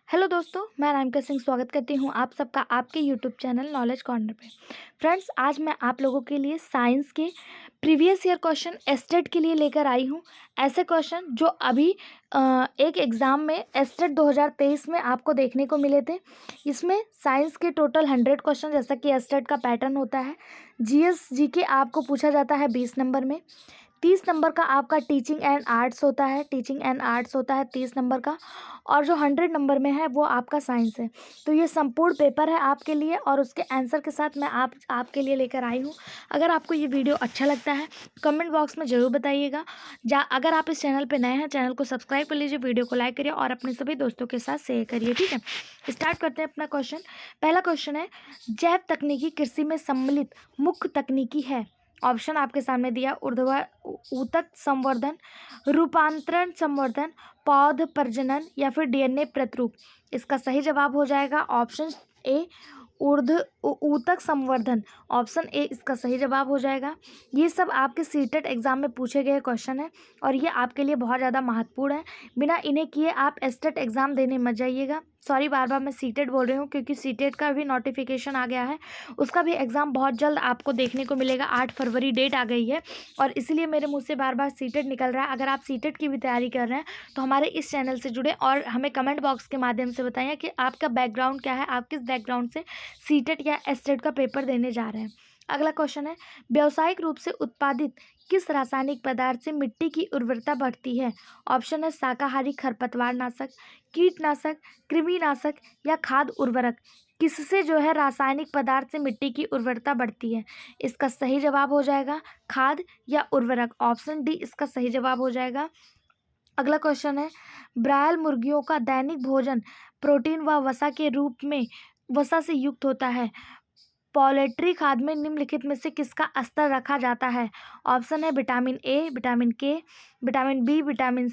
Hello दोस्तों, मैं रामकर सिंह स्वागत करती हूँ आप सबका आपके यूट्यूब चैनल नॉलेज कॉर्नर पे। फ्रेंड्स, आज मैं आप लोगों के लिए साइंस के प्रीवियस ईयर क्वेश्चन एस्टेट के लिए लेकर आई हूँ। ऐसे क्वेश्चन जो अभी एक एग्ज़ाम में एस्टेट 2023 में आपको देखने को मिले थे। इसमें साइंस के टोटल 100 क्वेश्चन, जैसा कि एस्टेट का पैटर्न होता है। जीएस जीके आपको पूछा जाता है 20 नंबर में। 30 नंबर का आपका टीचिंग एंड आर्ट्स होता है 30 नंबर का। और जो 100 नंबर में है वो आपका साइंस है। तो ये संपूर्ण पेपर है आपके लिए, और उसके आंसर के साथ मैं आपके लिए लेकर आई हूँ। अगर आपको ये वीडियो अच्छा लगता है कमेंट बॉक्स में ज़रूर बताइएगा। अगर आप इस चैनल पे नए हैं, चैनल को सब्सक्राइब कर लीजिए, वीडियो को लाइक करिए और अपने सभी दोस्तों के साथ शेयर करिए। ठीक है, स्टार्ट करते हैं अपना क्वेश्चन। पहला क्वेश्चन है, जैव तकनीकी कृषि में सम्मिलित मुख्य तकनीकी है। ऑप्शन आपके सामने दिया, ऊतक संवर्धन, रूपांतरण संवर्धन, पौध प्रजनन या फिर डीएनए प्रतिरूप। इसका सही जवाब हो जाएगा ऑप्शन ए, ऊतक संवर्धन। ऑप्शन ए इसका सही जवाब हो जाएगा। ये सब आपके सीटेट एग्जाम में पूछे गए क्वेश्चन है और ये आपके लिए बहुत ज़्यादा महत्वपूर्ण है। बिना इन्हें किए आप एस्टेट एग्ज़ाम देने मत जाइएगा। सॉरी, बार बार मैं सीटेट बोल रही हूँ क्योंकि सीटेट का भी नोटिफिकेशन आ गया है। उसका भी एग्ज़ाम बहुत जल्द आपको देखने को मिलेगा। 8 फरवरी डेट आ गई है और इसीलिए मेरे मुंह से बार बार सीटेट निकल रहा है। अगर आप सीटेट की भी तैयारी कर रहे हैं तो हमारे इस चैनल से जुड़े और हमें कमेंट बॉक्स के माध्यम से बताइए कि आपका बैकग्राउंड क्या है, आप किस बैकग्राउंड से सीटेट या एस्टेट का पेपर देने जा रहे हैं। अगला क्वेश्चन है, व्यावसायिक रूप से उत्पादित किस रासायनिक पदार्थ से मिट्टी की उर्वरता बढ़ती है। ऑप्शन है शाकाहारी खरपतवार नाशक, कीटनाशक, कृमिनाशक या खाद उर्वरक। किससे जो है रासायनिक पदार्थ से मिट्टी की उर्वरता बढ़ती है। इसका सही जवाब हो जाएगा खाद या उर्वरक। ऑप्शन डी इसका सही जवाब हो जाएगा। अगला क्वेश्चन है, ब्रायल मुर्गियों का दैनिक भोजन प्रोटीन व वसा के रूप में वसा से युक्त होता है। पोल्ट्री खाद्य में निम्नलिखित में से किसका स्तर रखा जाता है। ऑप्शन है विटामिन ए, विटामिन के, विटामिन बी, विटामिन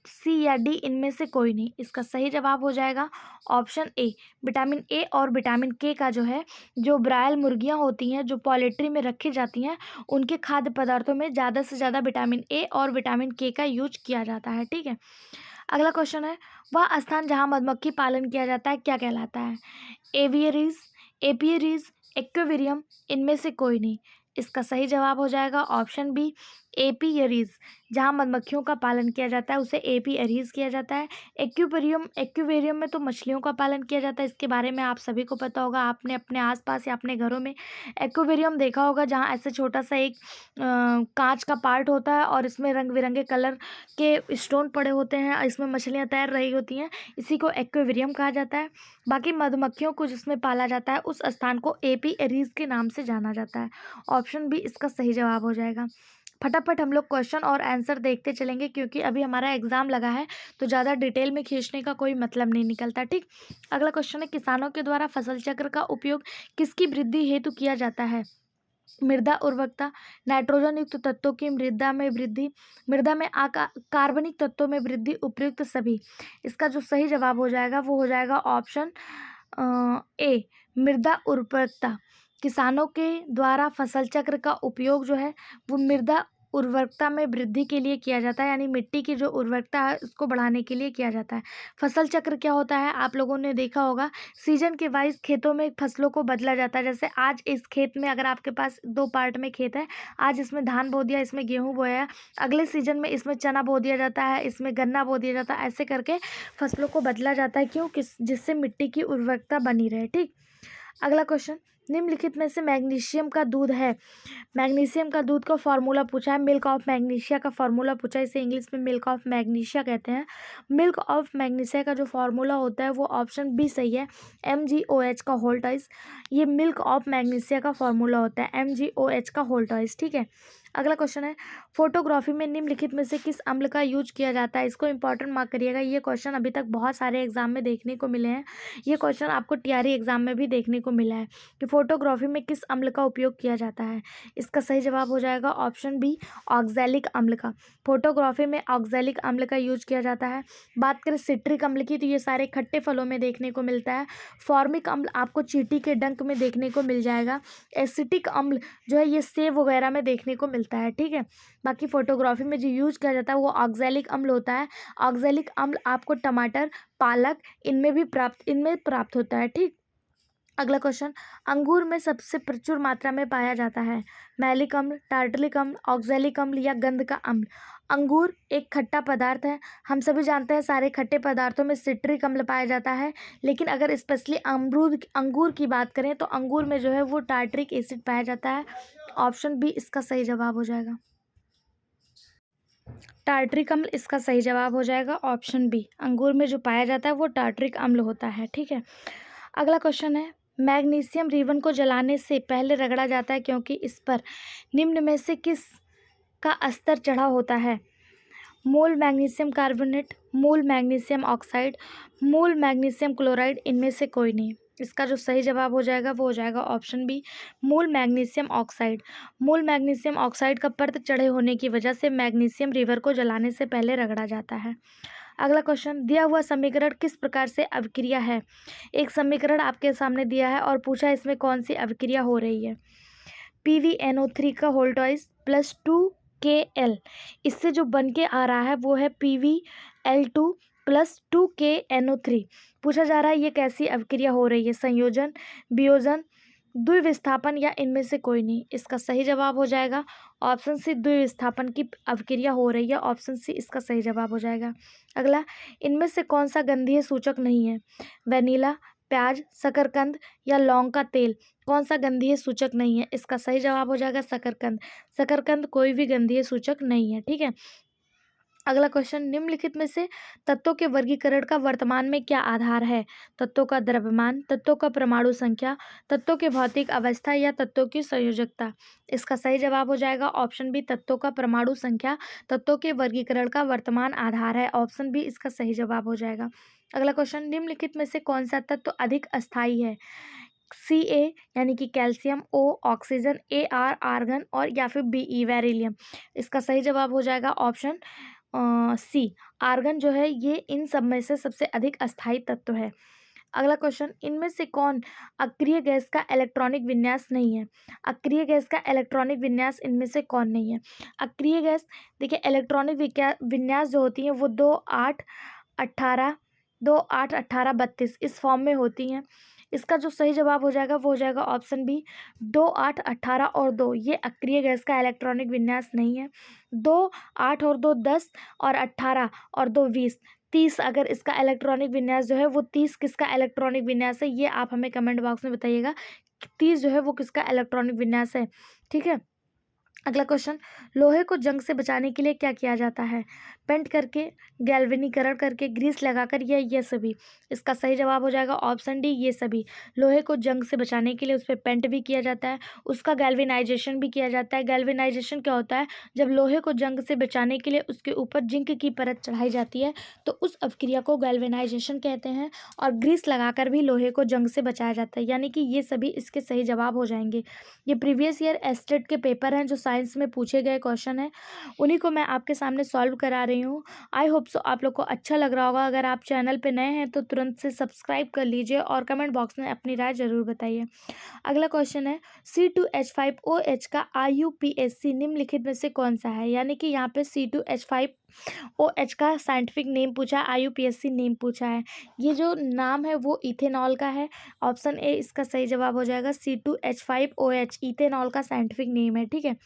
सी या डी, इनमें से कोई नहीं। इसका सही जवाब हो जाएगा ऑप्शन ए, विटामिन ए और विटामिन के का जो है, जो ब्रायल मुर्गियां होती हैं जो पोल्ट्री में रखी जाती हैं, उनके खाद्य पदार्थों में ज़्यादा से ज़्यादा विटामिन ए और विटामिन के का यूज किया जाता है। ठीक है, अगला क्वेश्चन है, वह स्थान जहाँ मधुमक्खी पालन किया जाता है क्या कहलाता है। एवियरीज, एपियरीज, एक्वेरियम, इनमें से कोई नहीं। इसका सही जवाब हो जाएगा ऑप्शन बी, एपियरीज। जहाँ मधुमक्खियों का पालन किया जाता है उसे एपियरीज किया जाता है। एक्वेरियम में तो मछलियों का पालन किया जाता है। इसके बारे में आप सभी को पता होगा, आपने अपने आसपास या अपने घरों में एक्वेरियम देखा होगा, जहाँ ऐसे छोटा सा एक कांच का पार्ट होता है और इसमें रंग बिरंगे कलर के स्टोन पड़े होते हैं, इसमें मछलियाँ तैर रही होती हैं। इसी को एक्वेरियम कहा जाता है। बाकी मधुमक्खियों को जिसमें पाला जाता है उस स्थान को एपियरीज के नाम से जाना जाता है। ऑप्शन बी इसका सही जवाब हो जाएगा। फटाफट हम लोग क्वेश्चन और आंसर देखते चलेंगे क्योंकि अभी हमारा एग्जाम लगा है तो ज़्यादा डिटेल में खींचने का कोई मतलब नहीं निकलता। ठीक, अगला क्वेश्चन है, किसानों के द्वारा फसल चक्र का उपयोग किसकी वृद्धि हेतु किया जाता है। मृदा उर्वरकता, नाइट्रोजन युक्त तत्वों की मृदा में वृद्धि, मृदा में कार्बनिक तत्वों में वृद्धि, उपयुक्त सभी। इसका जो सही जवाब हो जाएगा वो हो जाएगा ऑप्शन ए, मृदा उर्वरकता। किसानों के द्वारा फसल चक्र का उपयोग जो है वो मृदा उर्वरकता में वृद्धि के लिए किया जाता है, यानी मिट्टी की जो उर्वरकता है उसको बढ़ाने के लिए किया जाता है। फसल चक्र क्या होता है, आप लोगों ने देखा होगा, सीजन के वाइज खेतों में फसलों को बदला जाता है। जैसे आज इस खेत में अगर आपके पास 2 पार्ट में खेत है, आज इसमें धान बो दिया, इसमें गेहूँ बोया, अगले सीजन में इसमें चना बो दिया जाता है, इसमें गन्ना बो दिया जाता है। ऐसे करके फसलों को बदला जाता है, क्यों, जिससे मिट्टी की उर्वरकता बनी रहे। ठीक, अगला क्वेश्चन, निम्नलिखित में से मैग्नीशियम का दूध है। मैग्नीशियम का दूध का फॉर्मूला पूछा है, मिल्क ऑफ मैग्नीशिया का फॉर्मूला पूछा है। इसे इंग्लिश में मिल्क ऑफ मैग्नीशिया कहते हैं। मिल्क ऑफ मैग्नीशिया का जो फॉर्मूला होता है वो ऑप्शन बी सही है, MgOH का होल टॉइस। ये मिल्क ऑफ मैग्नीशिया का फॉर्मूला होता है, MgOH का होल टॉइस। ठीक है, अगला क्वेश्चन है, फोटोग्राफी में निम्नलिखित में से किस अम्ल का यूज किया जाता है। इसको इंपॉर्टेंट मार्क करिएगा। ये क्वेश्चन अभी तक बहुत सारे एग्जाम में देखने को मिले हैं। ये क्वेश्चन आपको टीआरई एग्जाम में भी देखने को मिला है कि फोटोग्राफी में किस अम्ल का उपयोग किया जाता है। इसका सही जवाब हो जाएगा ऑप्शन बी, ऑक्सैलिक अम्ल का। फोटोग्राफी में ऑक्सैलिक अम्ल का यूज किया जाता है। बात करें सिट्रिक अम्ल की तो ये सारे खट्टे फलों में देखने को मिलता है। फॉर्मिक अम्ल आपको चींटी के डंक में देखने को मिल जाएगा। एसिटिक अम्ल जो है ये सेब वगैरह में देखने को मिलता मिलता है, ठीक है। बाकी फोटोग्राफी में जो यूज किया जाता है वो ऑक्सैलिक अम्ल होता है। ऑक्सैलिक अम्ल आपको टमाटर, पालक इनमें प्राप्त होता है, ठीक। अगला क्वेश्चन, अंगूर में सबसे प्रचुर मात्रा में पाया जाता है मैलिक अम्ल, टार्टलिक अम्ल, ऑक्सैलिक अम्ल या गंध का अम्ल। अंगूर एक खट्टा पदार्थ है। हम सभी जानते हैं सारे खट्टे पदार्थों में सिट्रिक अम्ल पाया जाता है, लेकिन अगर स्पेशली अंगूर की बात करें तो अंगूर में जो है वो टार्टरिक एसिड पाया जाता है। ऑप्शन बी इसका सही जवाब हो जाएगा। टार्टरिक अम्ल इसका सही जवाब हो जाएगा, ऑप्शन बी। अंगूर में जो पाया जाता है वो टार्टरिक अम्ल होता है, ठीक है। अगला क्वेश्चन है, मैग्नीशियम रिबन को जलाने से पहले रगड़ा जाता है क्योंकि इस पर निम्न में से किस का स्तर चढ़ा होता है? मोल मैग्नीशियम कार्बोनेट, मोल मैग्नीशियम ऑक्साइड, मोल मैग्नीशियम क्लोराइड, इनमें से कोई नहीं। इसका जो सही जवाब हो जाएगा वो हो जाएगा ऑप्शन बी, मोल मैग्नीशियम ऑक्साइड। मोल मैग्नीशियम ऑक्साइड का परत चढ़े होने की वजह से मैग्नीशियम रिवर को जलाने से पहले रगड़ा जाता है। अगला क्वेश्चन, दिया हुआ समीकरण किस प्रकार से अभिक्रिया है? एक समीकरण आपके सामने दिया है और पूछा इसमें कौन सी अभिक्रिया हो रही है। PvNO3 का होल टॉइस प्लस 2Kl, इससे जो बन के आ रहा है वो है PvL2 प्लस 2KNO3। पूछा जा रहा है ये कैसी अभिक्रिया हो रही है, संयोजन, वियोजन, द्विविस्थापन या इनमें से कोई नहीं। इसका सही जवाब हो जाएगा ऑप्शन सी, द्विविस्थापन की अभिक्रिया हो रही है, ऑप्शन सी इसका सही जवाब हो जाएगा। अगला, इनमें से कौन सा गंधीय सूचक नहीं है? वेनिला, प्याज, शकरकंद या लौंग का तेल, कौन सा गंधीय सूचक नहीं है? इसका सही जवाब हो जाएगा शकरकंद। शकरकंद कोई भी गंधीय सूचक नहीं है, ठीक है। अगला क्वेश्चन, निम्नलिखित में से तत्वों के वर्गीकरण का वर्तमान में क्या आधार है? तत्वों का द्रव्यमान, तत्वों का परमाणु संख्या, तत्वों की भौतिक अवस्था या तत्वों की संयोजकता। इसका सही जवाब हो जाएगा ऑप्शन बी, तत्वों का परमाणु संख्या तत्वों के वर्गीकरण का वर्तमान आधार है, ऑप्शन बी इसका सही जवाब हो जाएगा। अगला क्वेश्चन, निम्नलिखित में से कौन सा तत्व अधिक अस्थायी है? Ca यानी कि calcium, O oxygen, Ar argon और या फिर Be बेरिलियम। इसका सही जवाब हो जाएगा ऑप्शन सी, आर्गन जो है ये इन सब में से सबसे अधिक अस्थायी तत्व है। अगला क्वेश्चन, इनमें से कौन अक्रिय गैस का इलेक्ट्रॉनिक विन्यास नहीं है? अक्रिय गैस का इलेक्ट्रॉनिक विन्यास इनमें से कौन नहीं है? अक्रिय गैस, देखिए इलेक्ट्रॉनिक विन्यास जो होती हैं वो 2 8 18 2 8 18 32 इस फॉर्म में होती हैं। इसका जो सही जवाब हो जाएगा वो हो जाएगा ऑप्शन बी, 2 8 18 और 2, ये अक्रिय गैस का इलेक्ट्रॉनिक विन्यास नहीं है। 2 8 और 2 10 और 18 और 2 20, 30 अगर इसका इलेक्ट्रॉनिक विन्यास जो है वो 30 किसका इलेक्ट्रॉनिक विन्यास है, ये आप हमें कमेंट बॉक्स में बताइएगा 30 जो है वो किसका इलेक्ट्रॉनिक विन्यास है, ठीक है। अगला क्वेश्चन, लोहे को जंग से बचाने के लिए क्या किया जाता है? पेंट करके, गैल्वेनीकरण करके, ग्रीस लगाकर या ये सभी। इसका सही जवाब हो जाएगा ऑप्शन डी, ये सभी। लोहे को जंग से बचाने के लिए उस पर पेंट भी किया जाता है, उसका गैल्वेनाइजेशन भी किया जाता है। गैल्वेनाइजेशन क्या होता है? जब लोहे को जंग से बचाने के लिए उसके ऊपर जिंक की परत चढ़ाई जाती है तो उस अभिक्रिया को गैल्वेनाइजेशन कहते हैं। और ग्रीस लगाकर भी लोहे को जंग से बचाया जाता है, यानी कि ये सभी इसके सही जवाब हो जाएंगे। ये प्रीवियस ईयर एस्टेट के पेपर हैं जो साइंस में पूछे गए क्वेश्चन है, उन्हीं को मैं आपके सामने सॉल्व करा रही हूँ। आई होप सो आप लोग को अच्छा लग रहा होगा। अगर आप चैनल पे नए हैं तो तुरंत से सब्सक्राइब कर लीजिए और कमेंट बॉक्स में अपनी राय जरूर बताइए। अगला क्वेश्चन है, C2H5OH का IUPAC निम्नलिखित में से कौन सा है? यानी कि यहाँ पे C2H5OH का साइंटिफिक नेम पूछा है, IUPAC नेम पूछा है। ये जो नाम है वो इथेनॉल का है, ऑप्शन ए इसका सही जवाब हो जाएगा। C2H5OH इथेनॉल का साइंटिफिक नेम है, ठीक है।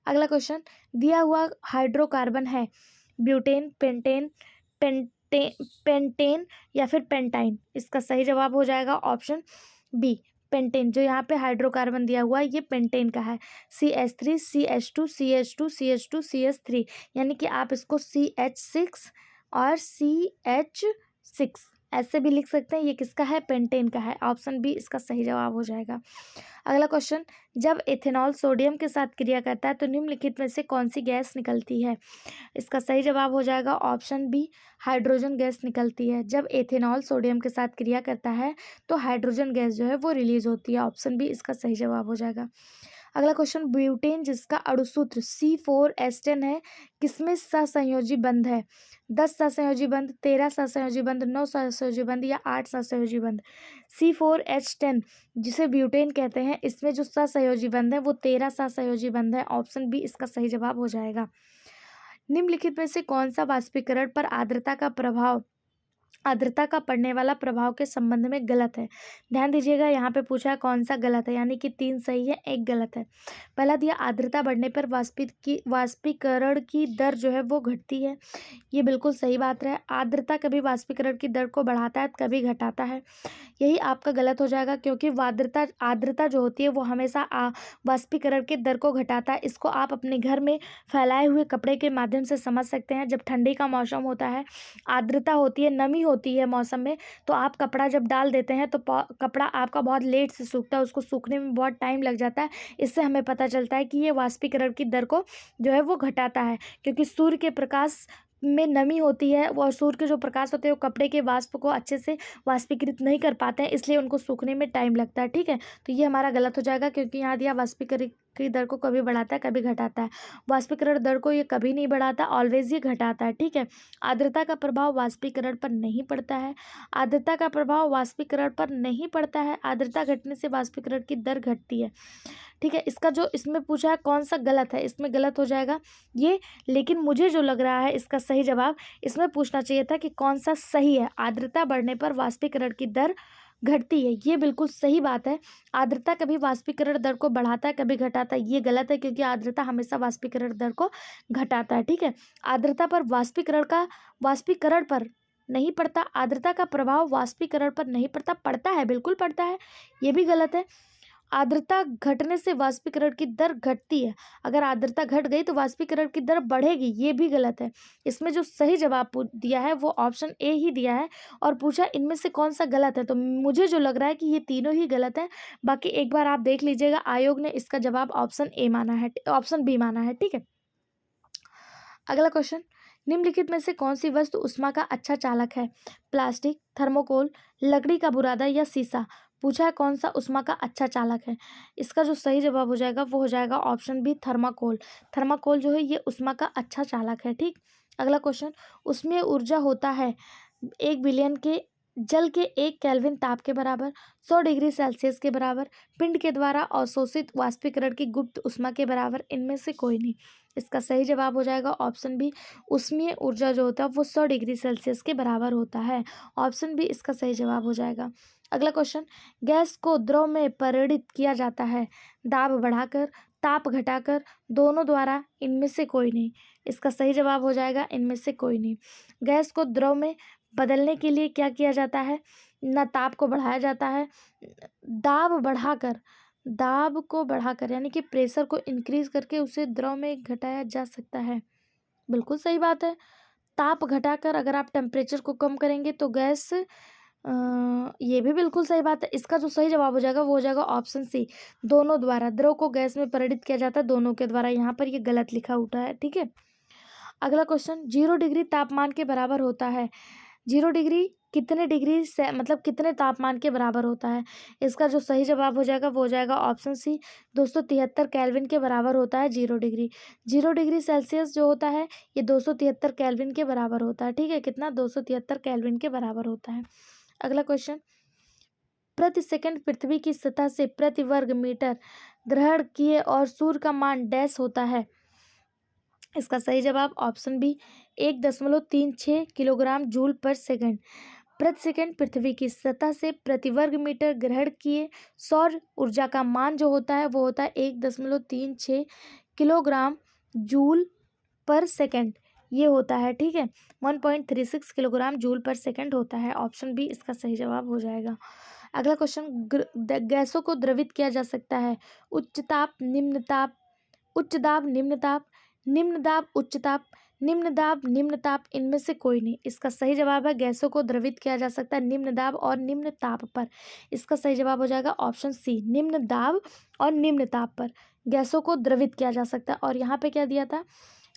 अगला क्वेश्चन, दिया हुआ हाइड्रोकार्बन है ब्यूटेन, पेंटेन या फिर पेंटाइन। इसका सही जवाब हो जाएगा ऑप्शन बी, पेंटेन। जो यहाँ पे हाइड्रोकार्बन दिया हुआ है ये पेंटेन का है। CH3 CH2 CH2 CH2 CH3, यानी कि आप इसको CH6 और CH6 ऐसे भी लिख सकते हैं। ये किसका है? पेंटेन का है, ऑप्शन बी इसका सही जवाब हो जाएगा। अगला क्वेश्चन, जब एथेनॉल सोडियम के साथ क्रिया करता है तो निम्नलिखित में से कौन सी गैस निकलती है? इसका सही जवाब हो जाएगा ऑप्शन बी, हाइड्रोजन गैस निकलती है। जब एथेनॉल सोडियम के साथ क्रिया करता है तो हाइड्रोजन गैस जो है वो रिलीज होती है, ऑप्शन बी इसका सही जवाब हो जाएगा। अगला क्वेश्चन, ब्यूटेन जिसका अणुसूत्र C4H10 है, किसमें सहसंयोजी बंध है? 10 सहसंयोजी बंध, 13 सहसंयोजी बंध, 9 सहसंयोजी बंध या 8 सहसंयोजी बंध? C4H10 जिसे ब्यूटेन कहते हैं, इसमें जो सहसंयोजी बंध है वो 13 सहसंयोजी बंध है। ऑप्शन बी इसका सही जवाब हो जाएगा। निम्नलिखित में से कौन सा वाष्पीकरण पर आर्द्रता का पड़ने वाला प्रभाव के संबंध में गलत है? ध्यान दीजिएगा, यहाँ पे पूछा है कौन सा गलत है, यानी कि 3 सही है, 1 गलत है। पहला दिया, आर्द्रता बढ़ने पर वाष्पीकरण की दर जो है वो घटती है। ये बिल्कुल सही बात है। आर्द्रता कभी वाष्पीकरण की दर को बढ़ाता है, कभी घटाता है। यही आपका गलत हो जाएगा, क्योंकि आर्द्रता जो होती है वो हमेशा वाष्पीकरण की दर को घटाता है। इसको आप अपने घर में फैलाए हुए कपड़े के माध्यम से समझ सकते हैं। जब ठंडी का मौसम होता है, आर्द्रता होती है, नमी होती है मौसम में, तो आप कपड़ा जब डाल देते हैं तो कपड़ा आपका बहुत लेट से सूखता है, उसको सूखने में बहुत टाइम लग जाता है। इससे हमें पता चलता है कि ये वाष्पीकरण की दर को जो है वो घटाता है, क्योंकि सूर्य के प्रकाश में नमी होती है और सूर्य के जो प्रकाश होते हैं वो कपड़े के वाष्प को अच्छे से वाष्पीकृत नहीं कर पाते हैं, इसलिए उनको सूखने में टाइम लगता है। ठीक है, तो ये हमारा गलत हो जाएगा, क्योंकि यहाँ दिया वाष्पीकरण की दर को कभी बढ़ाता है, कभी घटाता है। वाष्पीकरण दर को ये कभी नहीं बढ़ाता, ऑलवेज ये घटाता है। ठीक है, आर्द्रता का प्रभाव वाष्पीकरण पर नहीं पड़ता है। आर्द्रता का प्रभाव वाष्पीकरण पर नहीं पड़ता है। आर्द्रता घटने से वाष्पीकरण की दर घटती है। ठीक है, इसका जो इसमें पूछा है कौन सा गलत है, इसमें गलत हो जाएगा ये। लेकिन मुझे जो लग रहा है इसका सही जवाब इसमें पूछना चाहिए था कि कौन सा सही है। आर्द्रता बढ़ने पर वाष्पीकरण की दर घटती है, ये बिल्कुल सही बात है। आर्द्रता कभी वाष्पीकरण दर को बढ़ाता है, कभी घटाता है, ये गलत है, क्योंकि आर्द्रता हमेशा वाष्पीकरण दर को घटाता है। ठीक है, आर्द्रता पर वाष्पीकरण पर नहीं पड़ता। आर्द्रता का प्रभाव वाष्पीकरण पर नहीं पड़ता, पड़ता है, बिल्कुल पड़ता है, ये भी गलत है। आर्द्रता घटने से वाष्पीकरण की दर घटती है। अगर आर्द्रता घट गई तो वाष्पीकरण की दर बढ़ेगी, ये भी गलत है। इसमें जो सही जवाब दिया है वो ऑप्शन ए ही दिया है, और पूछा इनमें से कौन सा गलत है, तो मुझे जो लग रहा है कि ये तीनों ही गलत है। बाकी एक बार आप देख लीजिएगा, आयोग ने इसका जवाब ऑप्शन बी माना है। ठीक है, अगला क्वेश्चन, निम्नलिखित में से कौन सी वस्तु उष्मा का अच्छा चालक है? प्लास्टिक, थर्मोकोल, लकड़ी का बुरादा या शीशा? पूछा है कौन सा उष्मा का अच्छा चालक है। इसका जो सही जवाब हो जाएगा वो हो जाएगा ऑप्शन बी, थर्माकोल। थर्माकोल जो है ये उष्मा का अच्छा चालक है। ठीक, अगला क्वेश्चन, उसमें ऊर्जा होता है 1 बिलियन के जल के 1 केल्विन ताप के बराबर, 100 डिग्री सेल्सियस के बराबर, पिंड के द्वारा अवशोषित वाष्पीकरण की गुप्त उष्मा के बराबर, इनमें से कोई नहीं। इसका सही जवाब हो जाएगा ऑप्शन बी, उष्मीय ऊर्जा जो होता है वो 100 डिग्री सेल्सियस के बराबर होता है। ऑप्शन बी इसका सही जवाब हो जाएगा। अगला क्वेश्चन, गैस को द्रव में परिणित किया जाता है दाब बढ़ाकर, ताप घटाकर, दोनों द्वारा, इनमें से कोई नहीं। इसका सही जवाब हो जाएगा इनमें से कोई नहीं। गैस को द्रव में बदलने के लिए क्या किया जाता है? ना ताप को बढ़ाया जाता है, दाब को बढ़ाकर यानी कि प्रेशर को इंक्रीज करके उसे द्रव में घटाया जा सकता है। बिल्कुल सही बात है। ताप घटाकर अगर आप टेम्परेचर को कम करेंगे तो गैस ये भी बिल्कुल सही बात है। इसका जो सही जवाब हो जाएगा वो हो जाएगा ऑप्शन सी, दोनों द्वारा। द्रव को गैस में परिणित किया जाता है दोनों के द्वारा। यहाँ पर ये गलत लिखा उठा है। ठीक है, अगला क्वेश्चन, 0 डिग्री तापमान के बराबर होता है। 0 डिग्री कितने डिग्री से मतलब कितने तापमान के बराबर होता है? इसका जो सही जवाब हो जाएगा वो हो जाएगा ऑप्शन सी, 273 केल्विन के बराबर होता है 0 डिग्री। 0 डिग्री सेल्सियस जो होता है ये 273 केल्विन के बराबर होता है। ठीक है, कितना? 273 केल्विन के बराबर होता है। अगला क्वेश्चन, प्रति सेकंड पृथ्वी की सतह से प्रति वर्ग मीटर ग्रहण किए और सूर्य का मान डैश होता है। इसका सही जवाब ऑप्शन बी, 1.36 किलोग्राम जूल पर सेकंड। प्रति सेकंड पृथ्वी की सतह से प्रति वर्ग मीटर ग्रहण किए सौर ऊर्जा का मान जो होता है वो होता है 1.36 किलोग्राम जूल पर सेकंड, ये होता है। ठीक है, 1.36 किलोग्राम जूल पर सेकंड होता है। ऑप्शन बी इसका सही जवाब हो जाएगा। अगला क्वेश्चन, गैसों को द्रवित किया जा सकता है उच्च ताप, निम्न ताप, उच्च दाब, निम्न ताप, निम्न दाब, उच्च ताप, निम्न दाब, निम्न ताप, इनमें से कोई नहीं। इसका सही जवाब है गैसों को द्रवित किया जा सकता है निम्न दाब और निम्न ताप पर। इसका सही जवाब हो जाएगा ऑप्शन सी, निम्न दाब और निम्न ताप पर गैसों को द्रवित किया जा सकता है। और यहाँ पे क्या दिया था,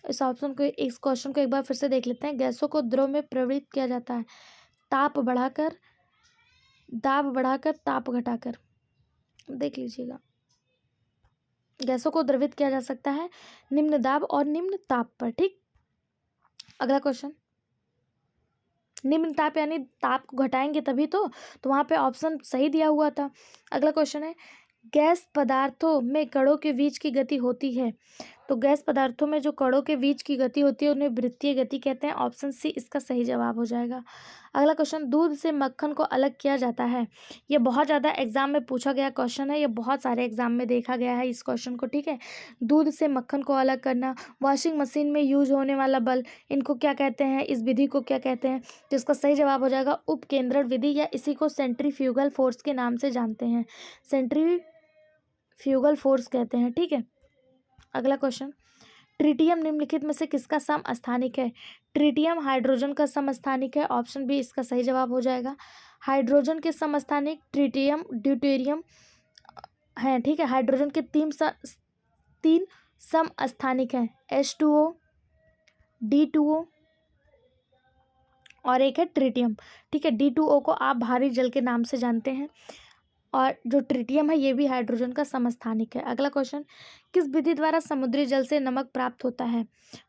इस क्वेश्चन को एक बार फिर से देख लेते हैं। गैसों को द्रव में प्रवृत्त किया जाता है ताप बढ़ाकर, दाब बढ़ाकर, ताप घटाकर। देख लीजिएगा, गैसों को द्रवित किया जा सकता है निम्न दाब और निम्न ताप पर। ठीक, अगला क्वेश्चन, निम्न ताप यानी ताप को घटाएंगे तभी तो वहां पे ऑप्शन सही दिया हुआ था। अगला क्वेश्चन है, गैस पदार्थों में कणों के बीच की गति होती है। तो गैस पदार्थों में जो कणों के बीच की गति होती है उन्हें वृत्तीय गति कहते हैं। ऑप्शन सी इसका सही जवाब हो जाएगा। अगला क्वेश्चन, दूध से मक्खन को अलग किया जाता है। ये बहुत ज़्यादा एग्जाम में पूछा गया क्वेश्चन है, ये बहुत सारे एग्जाम में देखा गया है इस क्वेश्चन को। ठीक है, दूध से मक्खन को अलग करना, वॉशिंग मशीन में यूज होने वाला बल, इनको क्या कहते हैं, इस विधि को क्या कहते हैं। तो इसका सही जवाब हो जाएगा उपकेंद्रण विधि, या इसी को सेंट्रीफ्यूगल फोर्स के नाम से जानते हैं, सेंट्रीफ्यूगल फोर्स कहते हैं। ठीक है, अगला क्वेश्चन, ट्रिटियम निम्नलिखित में से किसका समस्थानिक है। ट्रिटियम हाइड्रोजन का समस्थानिक है। ऑप्शन बी इसका सही जवाब हो जाएगा। हाइड्रोजन के समस्थानिक ट्रिटियम, ड्यूटेरियम है। ठीक है, हाइड्रोजन के तीन समस्थानिक हैं, H2O, D2O और एक है ट्रिटियम। ठीक है, D2O को आप भारी जल के नाम से जानते हैं और जो ट्रिटियम है ये भी हाइड्रोजन का समस्थानिक है। अगला क्वेश्चन, किस विधि द्वारा समुद्री जल से नमक प्राप्त होता है।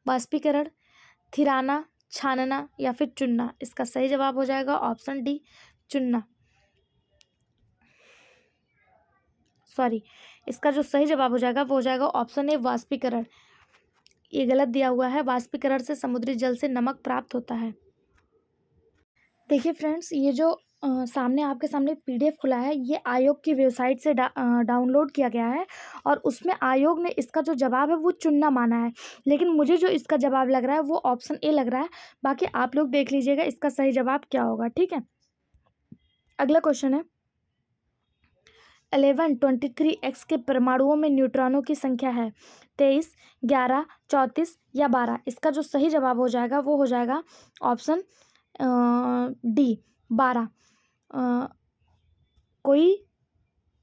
वाष्पीकरण, थिराना, छानना या फिर चुनना। इसका सही जवाब हो जाएगा ऑप्शन डी, चुनना। सॉरी, इसका जो सही जवाब हो जाएगा वो हो जाएगा ऑप्शन ए, वाष्पीकरण। ये गलत दिया हुआ है, वाष्पीकरण से समुद्री जल से नमक प्राप्त होता है। देखिए फ्रेंड्स, ये जो सामने आपके सामने PDF खुला है, ये आयोग की वेबसाइट से डाउनलोड किया गया है और उसमें आयोग ने इसका जो जवाब है वो चुनना माना है, लेकिन मुझे जो इसका जवाब लग रहा है वो ऑप्शन ए लग रहा है। बाकी आप लोग देख लीजिएगा इसका सही जवाब क्या होगा। ठीक है, अगला क्वेश्चन है, 1123x के परमाणुओं में न्यूट्रॉनों की संख्या है 23, 11, 34 या 12। इसका जो सही जवाब हो जाएगा वो हो जाएगा ऑप्शन डी, 12। कोई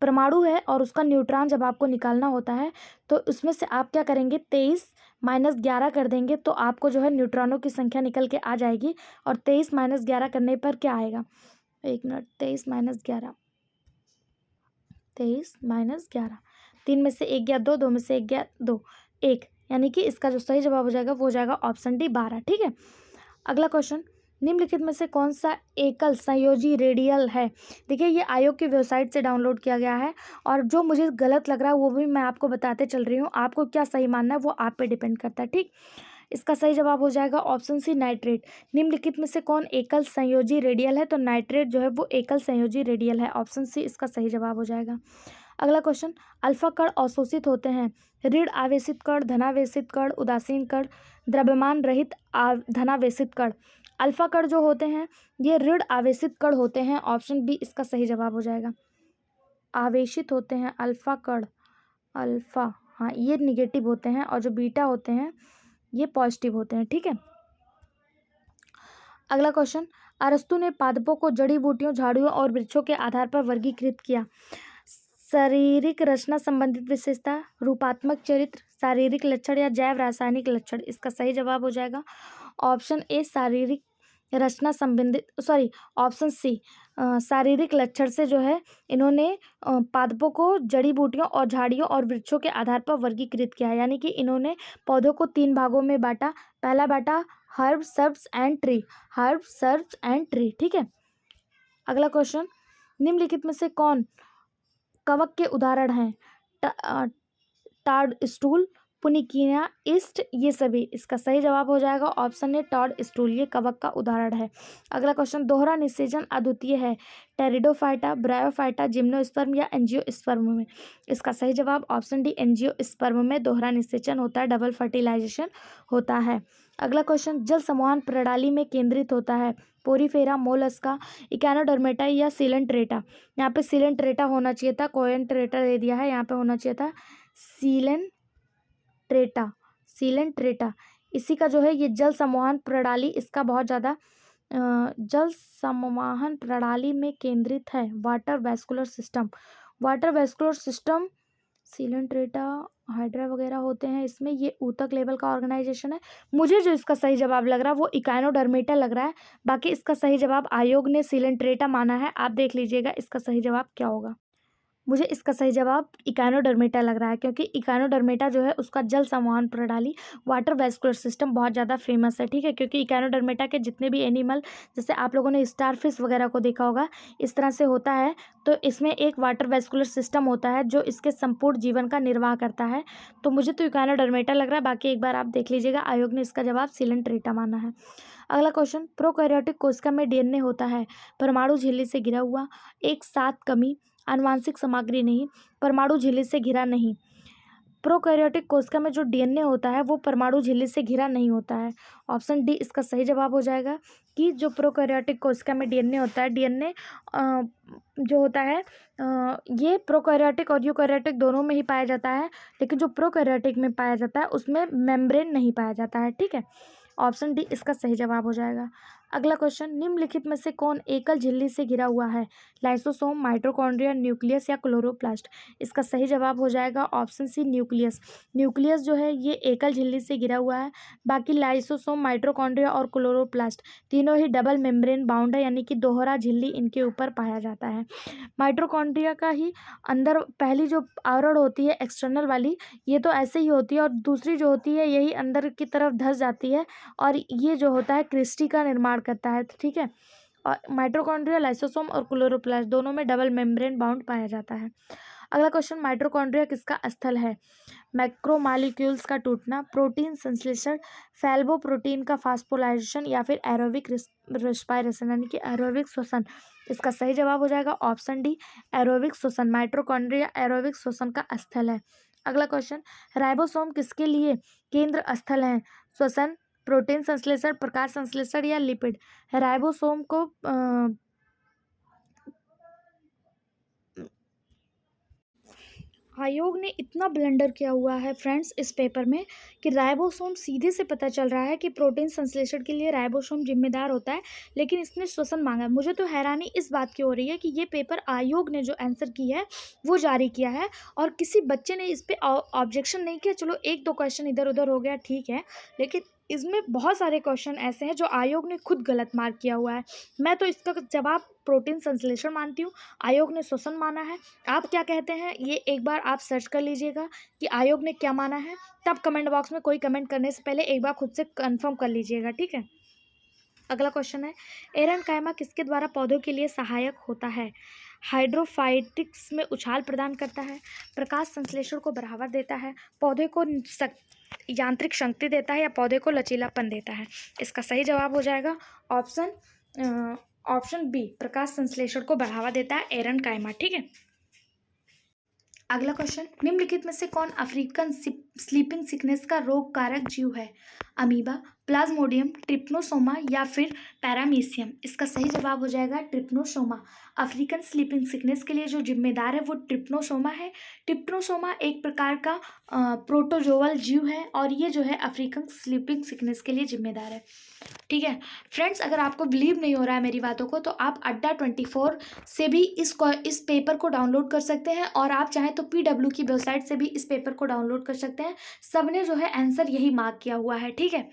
परमाणु है और उसका न्यूट्रॉन जब आपको निकालना होता है तो उसमें से आप क्या करेंगे, 23 - 11 कर देंगे तो आपको जो है न्यूट्रॉनों की संख्या निकल के आ जाएगी। और 23 - 11 करने पर क्या आएगा, एक मिनट, 23 - 11, 23 - 11, 3 में से 1 गया 2, 2 में से 1 गया 2, 1, यानी कि इसका जो सही जवाब हो जाएगा वो हो जाएगा ऑप्शन डी, 12। ठीक है, अगला क्वेश्चन, निम्नलिखित में से कौन सा एकल संयोजी रेडियल है। देखिए, ये आयोग की वेबसाइट से डाउनलोड किया गया है और जो मुझे गलत लग रहा है वो भी मैं आपको बताते चल रही हूँ। आपको क्या सही मानना है वो आप पे डिपेंड करता है। ठीक, इसका सही जवाब हो जाएगा ऑप्शन सी, नाइट्रेट। निम्नलिखित में से कौन एकल संयोजी रेडियल है, तो नाइट्रेट जो है वो एकल संयोजी रेडियल है। ऑप्शन सी इसका सही जवाब हो जाएगा। अगला क्वेश्चन, अल्फा कण अवशोषित होते हैं, ऋण आवेशित कण, धनावेशित कण, उदासीन कण, द्रव्यमान रहित धनावेशित कण। अल्फा कण जो होते हैं ये ऋण आवेशित कण होते हैं। ऑप्शन बी इसका सही जवाब हो जाएगा। आवेशित होते हैं अल्फा कण, अल्फा, हाँ, ये निगेटिव होते हैं और जो बीटा होते हैं ये पॉजिटिव होते हैं। ठीक है, अगला क्वेश्चन, अरस्तु ने पादपों को जड़ी बूटियों, झाड़ियों और वृक्षों के आधार पर वर्गीकृत किया। शारीरिक रचना संबंधित विशेषता, रूपात्मक चरित्र, शारीरिक लक्षण या जैव रासायनिक लक्षण। इसका सही जवाब हो जाएगा ऑप्शन ए, शारीरिक रचना संबंधित, सॉरी, ऑप्शन सी, शारीरिक लक्षण से जो है इन्होंने पादपों को जड़ी बूटियों और झाड़ियों और वृक्षों के आधार पर वर्गीकृत किया है, यानी कि इन्होंने पौधों को 3 भागों में बांटा। पहला बांटा herb, shrubs and tree, herb, shrubs and tree. ठीक है, अगला क्वेश्चन, निम्नलिखित में से कौन कवक के उदाहरण हैं, टाड स्टूल, पुनिकिया, ईस्ट, ये सभी। इसका सही जवाब हो जाएगा ऑप्शन ए, टॉड स्टूल, ये कवक का उदाहरण है। अगला क्वेश्चन, दोहरा निषेचन अद्वितीय है, टेरिडोफाइटा, ब्रायोफाइटा, जिम्नोस्पर्म या एंजियोस्पर्म में। इसका सही जवाब ऑप्शन डी, एंजियोस्पर्म में दोहरा निषेचन होता है, डबल फर्टिलाइजेशन होता है। अगला क्वेश्चन, जल संवहन प्रणाली में केंद्रित होता है, पोरीफेरा, मोलस्का, इकानोडर्मेटा या सीलेंट्रेटा। यहाँ पे सीलेंट्रेटा होना चाहिए था, कोएंट्रेटा दे दिया है, यहाँ पे होना चाहिए था सीलेंट्रेटा, सीलेंट्रेटा। इसी का जो है ये जल संवहन प्रणाली, इसका बहुत ज़्यादा जल संवहन प्रणाली में केंद्रित है, water vascular system, water vascular system, Coelenterata, hydra वगैरह होते हैं इसमें। ये ऊतक लेवल का ऑर्गेनाइजेशन है। मुझे जो इसका सही जवाब लग रहा है वो इकानोडर्मेटा लग रहा है, बाकी इसका सही जवाब आयोग ने सीलेंट्रेटा माना है। आप देख लीजिएगा इसका सही जवाब क्या होगा। मुझे इसका सही जवाब इकानोडर्मेटा लग रहा है, क्योंकि इकानोडर्मेटा जो है उसका जल संवहन प्रणाली वाटर वेस्कुलर सिस्टम बहुत ज़्यादा फेमस है। ठीक है, क्योंकि इकानोडर्मेटा के जितने भी एनिमल, जैसे आप लोगों ने स्टारफिश वगैरह को देखा होगा, इस तरह से होता है। तो इसमें एक वाटर वेस्कुलर सिस्टम होता है जो इसके संपूर्ण जीवन का निर्वाह करता है। तो मुझे तो इकानोडर्मेटा लग रहा है, बाकी एक बार आप देख लीजिएगा। आयोग ने इसका जवाब सिलेंट्रेटा माना है। अगला क्वेश्चन, प्रोकैरियोटिक कोशिका में डीएनए होता है परमाणु झिल्ली से घिरा हुआ, एक साथ कमी, आनुवांशिक सामग्री नहीं, परमाणु झिल्ली से घिरा नहीं। प्रोकैरियोटिक कोशिका में जो डीएनए होता है वो परमाणु झिल्ली से घिरा नहीं होता है। ऑप्शन डी इसका सही जवाब हो जाएगा कि जो प्रोकैरियोटिक कोशिका में डीएनए होता है, डीएनए जो होता है ये प्रोकैरियोटिक और यूकैरियोटिक दोनों में ही पाया जाता है, लेकिन जो प्रोकैरियोटिक में पाया जाता है उसमें मेम्ब्रेन नहीं पाया जाता है। ठीक है, ऑप्शन डी इसका सही जवाब हो जाएगा। अगला क्वेश्चन, निम्नलिखित में से कौन एकल झिल्ली से घिरा हुआ है? लाइसोसोम, माइटोकॉन्ड्रिया, न्यूक्लियस या क्लोरोप्लास्ट? इसका सही जवाब हो जाएगा ऑप्शन सी न्यूक्लियस। न्यूक्लियस जो है ये एकल झिल्ली से घिरा हुआ है। बाकी लाइसोसोम, माइटोकॉन्ड्रिया और क्लोरोप्लास्ट तीनों ही डबल मेम्ब्रेन बाउंड है, यानी कि दोहरा झिल्ली इनके ऊपर पाया जाता है। माइटोकॉन्ड्रिया का ही अंदर पहली जो आवरण होती है एक्सटर्नल वाली, ये तो ऐसे ही होती है, और दूसरी जो होती है यही अंदर की तरफ धंस जाती है, और ये जो होता है क्रिस्टी का निर्माण करता है। ठीक है, और माइटोकॉन्ड्रिया, लाइसोसोम और क्लोरोप्लास्ट दोनों में डबल मेम्ब्रेन बाउंड पाया जाता है। अगला क्वेश्चन, माइटोकॉन्ड्रिया किसका स्थल है? मैक्रोमॉलिक्यूल्स का टूटना, प्रोटीन संश्लेषण, फैल्बोप्रोटीन का फास्फोलाइजेशन या फिर एरोबिक रेस्पिरेशन यानी कि एरोबिक श्वसन? इसका सही जवाब हो जाएगा ऑप्शन डी एरोबिक श्वसन। माइटोकॉन्ड्रिया एरोबिक श्वसन का स्थल है। अगला क्वेश्चन, राइबोसोम किसके लिए केंद्र स्थल है? श्वसन, प्रोटीन संश्लेषण, प्रकाश संश्लेषण या लिपिड? राइबोसोम को आयोग ने इतना ब्लंडर किया हुआ है फ्रेंड्स इस पेपर में कि राइबोसोम सीधे से पता चल रहा है कि प्रोटीन संश्लेषण के लिए राइबोसोम जिम्मेदार होता है, लेकिन इसने श्वसन मांगा। मुझे तो हैरानी इस बात की हो रही है कि ये पेपर आयोग ने जो आंसर की है वो जारी किया है और किसी बच्चे ने इस पर ऑब्जेक्शन नहीं किया। चलो एक दो क्वेश्चन इधर उधर हो गया, ठीक है, लेकिन इसमें बहुत सारे क्वेश्चन ऐसे हैं जो आयोग ने खुद गलत मार्क किया हुआ है। मैं तो इसका जवाब प्रोटीन संश्लेषण मानती हूँ, आयोग ने श्वसन माना है। आप क्या कहते हैं ये एक बार आप सर्च कर लीजिएगा कि आयोग ने क्या माना है, तब कमेंट बॉक्स में कोई कमेंट करने से पहले एक बार खुद से कंफर्म कर लीजिएगा, ठीक है। अगला क्वेश्चन है, एरनकाइमा किसके द्वारा पौधों के लिए सहायक होता है? हाइड्रोफाइटिक्स में उछाल प्रदान करता है, प्रकाश संश्लेषण को बढ़ावा देता है, पौधे को यांत्रिक शक्ति देता है या पौधे को लचीलापन देता है? इसका सही जवाब हो जाएगा ऑप्शन बी, प्रकाश संश्लेषण को बढ़ावा देता है एरनकाइमा, ठीक है। अगला क्वेश्चन, निम्नलिखित में से कौन अफ्रीकन स्लीपिंग सिकनेस का रोग कारक जीव है? अमीबा, प्लाज्मोडियम, ट्रिप्नोसोमा या फिर पैरामीशियम? इसका सही जवाब हो जाएगा ट्रिप्नोसोमा। अफ्रीकन स्लीपिंग सिकनेस के लिए जो जिम्मेदार है वो ट्रिप्नोसोमा है। ट्रिप्नोसोमा एक प्रकार का प्रोटोजोअल जीव है और ये जो है अफ्रीकन स्लीपिंग सिकनेस के लिए जिम्मेदार है, ठीक है। फ्रेंड्स, अगर आपको बिलीव नहीं हो रहा है मेरी बातों को तो आप अड्डा24 से भी इस पेपर को डाउनलोड कर सकते हैं, और आप चाहें तो PW की वेबसाइट से भी इस पेपर को डाउनलोड कर सकते हैं। सबने जो है आंसर यही मार्क किया हुआ है, ठीक है,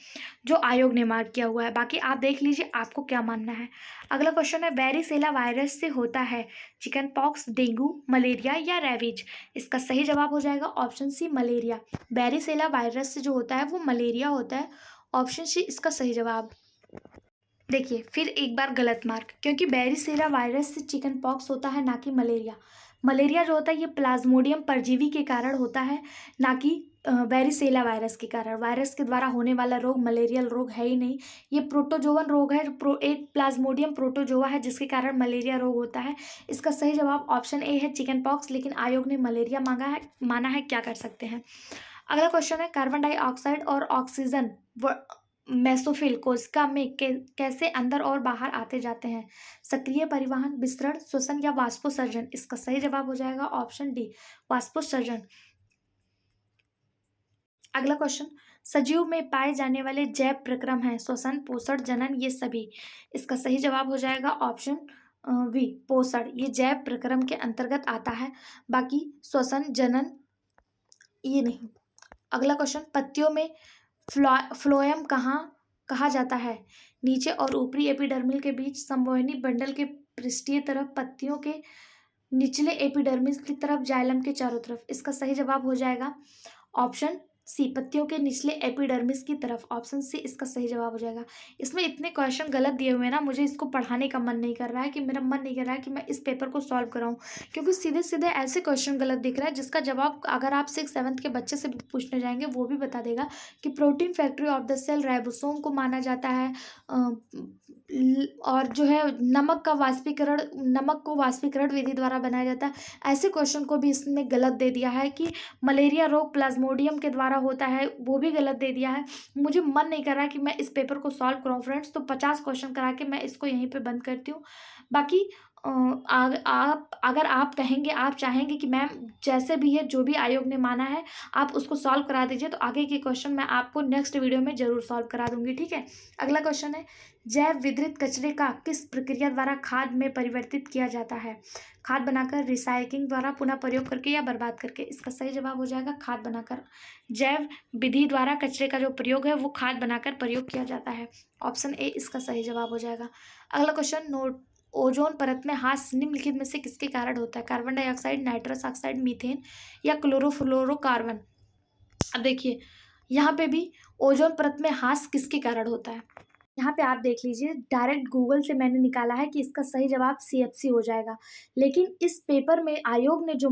जो आयोग ने मार्क किया हुआ है। बाकी आप देख लीजिए आपको क्या मानना है। अगला क्वेश्चन है, वेरिसेला वायरस से होता है चिकन पॉक्स, डेंगू, मलेरिया या रेबीज? इसका सही जवाब हो जाएगा option C, malaria. Varicella virus से जो होता है वो मलेरिया होता है, ऑप्शन सी इसका सही जवाब। देखिए फिर एक बार गलत मार्क, क्योंकि वेरिसेला वायरस से चिकन पॉक्स होता है ना कि मलेरिया। मलेरिया जो होता है ये प्लाज्मोडियम परजीवी के कारण होता है, ना कि वेरिसेला वायरस के कारण। वायरस के द्वारा होने वाला रोग मलेरियल रोग है ही नहीं, ये प्रोटोजोवन रोग है, एक प्लाज्मोडियम प्रोटोजोआ है जिसके कारण मलेरिया रोग होता है। इसका सही जवाब ऑप्शन ए है चिकन पॉक्स, लेकिन आयोग ने मलेरिया माना है, क्या कर सकते हैं। अगला क्वेश्चन है, कार्बन डाइऑक्साइड और ऑक्सीजन मेसोफिल कोशिका में कैसे अंदर और बाहर आते जाते हैं? सक्रिय परिवहन, विस्तरण, श्वसन या वाष्पोत्सर्जन? इसका सही जवाब हो जाएगा ऑप्शन डी, वाष्पोत्सर्जन। अगला क्वेश्चन, सजीव में पाए जाने वाले जैव प्रक्रम हैं श्वसन, पोषण, जनन, ये सभी? इसका सही जवाब हो जाएगा ऑप्शन बी, पोषण। ये जैव प्रक्रम के अंतर्गत आता है, बाकी श्वसन, जनन ये नहीं। अगला क्वेश्चन, पत्तियों में फ्लोएम कहा जाता है? नीचे और ऊपरी एपिडर्मिल के बीच, संवहनी बंडल के पृष्ठीय तरफ, पत्तियों के निचले एपिडर्मिस की तरफ, जाइलम के चारों तरफ। इसका सही जवाब हो जाएगा ऑप्शन सी, पत्तियों के निचले एपिडर्मिस की तरफ। ऑप्शन सी इसका सही जवाब हो जाएगा। इसमें इतने क्वेश्चन गलत दिए हुए हैं ना, मुझे इसको पढ़ाने का मन नहीं कर रहा है, कि मेरा मन नहीं कर रहा है कि मैं इस पेपर को सॉल्व कराऊं, क्योंकि सीधे सीधे ऐसे क्वेश्चन गलत दिख रहा है जिसका जवाब अगर आप 6th 7th के बच्चे से पूछने जाएंगे वो भी बता देगा कि protein factory of the cell ribosome को माना जाता है। और जो है नमक को वाष्पीकरण विधि द्वारा बनाया जाता है। ऐसे क्वेश्चन को भी इसने गलत दे दिया है कि मलेरिया रोग प्लाज्मोडियम के द्वारा होता है, वो भी गलत दे दिया है। मुझे मन नहीं कर रहा है कि मैं इस पेपर को सॉल्व कराऊं फ्रेंड्स, तो 50 क्वेश्चन करा के मैं इसको यहीं पे बंद करती हूँ। बाकी आप अगर आप कहेंगे, आप चाहेंगे कि मैम जैसे भी है, जो भी आयोग ने माना है आप उसको सॉल्व करा दीजिए, तो आगे के क्वेश्चन मैं आपको नेक्स्ट वीडियो में ज़रूर सॉल्व करा दूंगी, ठीक है। अगला क्वेश्चन है, जैव विद्युत कचरे का किस प्रक्रिया द्वारा खाद में परिवर्तित किया जाता है? खाद बनाकर, रिसाइक्लिंग द्वारा, पुनः प्रयोग करके या बर्बाद करके? इसका सही जवाब हो जाएगा खाद बनाकर। जैव विधि द्वारा कचरे का जो प्रयोग है वो खाद बनाकर प्रयोग किया जाता है। ऑप्शन ए इसका सही जवाब हो जाएगा। अगला क्वेश्चन, नोट, ओजोन परत में ह्रास निम्नलिखित में से किसके कारण होता है? Carbon dioxide, nitrous oxide, methane या क्लोरोफ्लोरोकार्बन? अब देखिए यहाँ पे भी ओजोन परत में ह्रास किसके कारण होता है? यहाँ पे आप देख लीजिए, डायरेक्ट गूगल से मैंने निकाला है कि इसका सही जवाब CFC हो जाएगा, लेकिन इस पेपर में आयोग ने जो